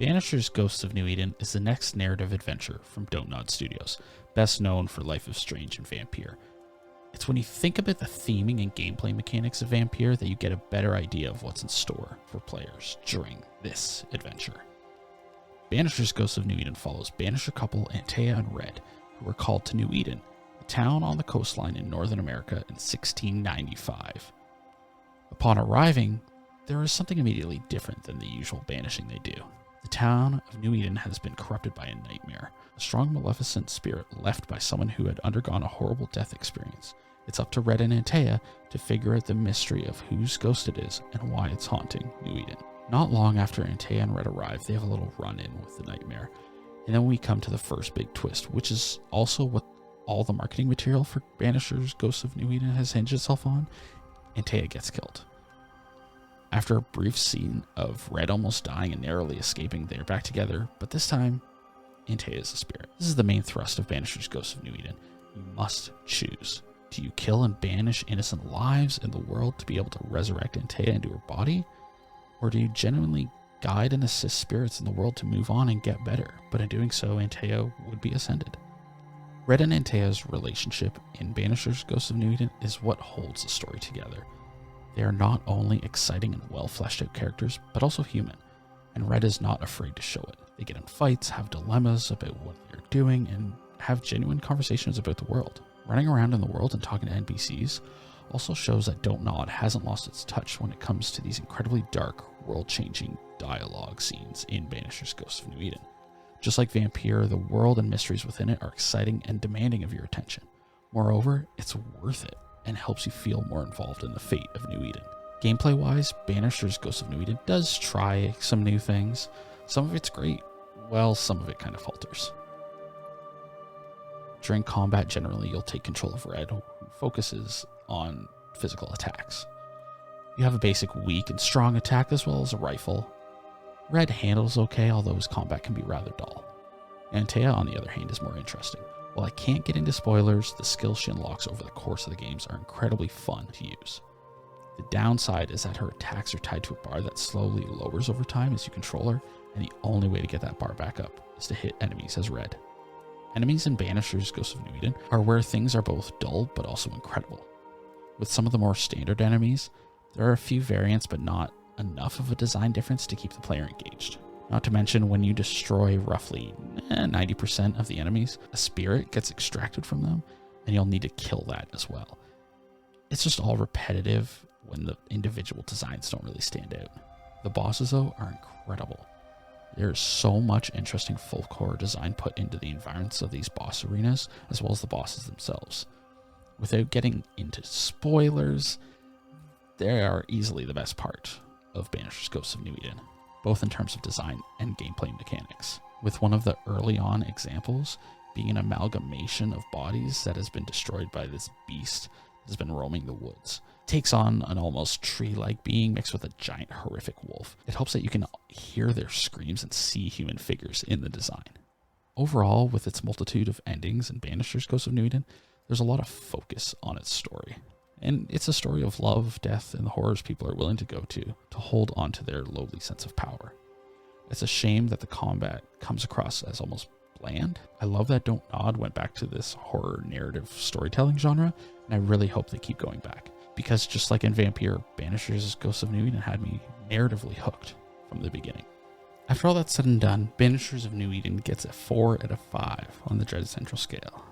Banishers Ghosts of New Eden is the next narrative adventure from Don't Nod Studios, best known for Life is Strange and Vampire. It's when you think about the theming and gameplay mechanics of Vampire that you get a better idea of what's in store for players during this adventure. Banishers Ghosts of New Eden follows Banisher couple Antea and Red, who were called to New Eden, a town on the coastline in Northern America in 1695. Upon arriving, there is something immediately different than the usual banishing they do. The town of New Eden has been corrupted by a nightmare, a strong maleficent spirit left by someone who had undergone a horrible death experience. It's up to Red and Antea to figure out the mystery of whose ghost it is and why it's haunting New Eden. Not long after Antea and Red arrive, they have a little run-in with the nightmare, and then we come to the first big twist, which is also what all the marketing material for Banishers Ghosts of New Eden has hinged itself on. Antea gets killed. After a brief scene of Red almost dying and narrowly escaping, they are back together, but this time, Antea is a spirit. This is the main thrust of Banishers Ghosts of New Eden. You must choose. Do you kill and banish innocent lives in the world to be able to resurrect Antea into her body? Or do you genuinely guide and assist spirits in the world to move on and get better? But in doing so, Antea would be ascended. Red and Antea's relationship in Banishers Ghosts of New Eden is what holds the story together. They are not only exciting and well fleshed out characters, but also human, and Red is not afraid to show it. They get in fights, have dilemmas about what they're doing, and have genuine conversations about the world. Running around in the world and talking to NPCs also shows that Don't Nod hasn't lost its touch when it comes to these incredibly dark, world-changing dialogue scenes in Banishers Ghosts of New Eden. Just like Vampire, the world and mysteries within it are exciting and demanding of your attention. Moreover, it's worth it and helps you feel more involved in the fate of New Eden. Gameplay-wise, Banishers Ghosts of New Eden does try some new things. Some of it's great, while some of it kind of falters. During combat, generally, you'll take control of Red, who focuses on physical attacks. You have a basic weak and strong attack as well as a rifle. Red handles okay, although his combat can be rather dull. Antea, on the other hand, is more interesting. While I can't get into spoilers, the skills she unlocks over the course of the games are incredibly fun to use. The downside is that her attacks are tied to a bar that slowly lowers over time as you control her, and the only way to get that bar back up is to hit enemies as Red. Enemies in Banishers Ghosts of New Eden are where things are both dull but also incredible. With some of the more standard enemies, there are a few variants but not enough of a design difference to keep the player engaged. Not to mention, when you destroy roughly 90% of the enemies, a spirit gets extracted from them, and you'll need to kill that as well. It's just all repetitive when the individual designs don't really stand out. The bosses, though, are incredible. There's so much interesting full core design put into the environments of these boss arenas, as well as the bosses themselves. Without getting into spoilers, they are easily the best part of Banishers Ghosts of New Eden, both in terms of design and gameplay mechanics, with one of the early on examples being an amalgamation of bodies that has been destroyed by this beast that has been roaming the woods. It takes on an almost tree-like being mixed with a giant horrific wolf. It helps that you can hear their screams and see human figures in the design. Overall, with its multitude of endings in Banishers Ghosts of New Eden, there's a lot of focus on its story. And it's a story of love, death, and the horrors people are willing to go to hold on to their lowly sense of power. It's a shame that the combat comes across as almost bland. I love that Don't Nod went back to this horror narrative storytelling genre, and I really hope they keep going back. Because just like in Vampire, Banishers Ghosts of New Eden had me narratively hooked from the beginning. After all that's said and done, Banishers of New Eden gets a 4 out of 5 on the Dread Central scale.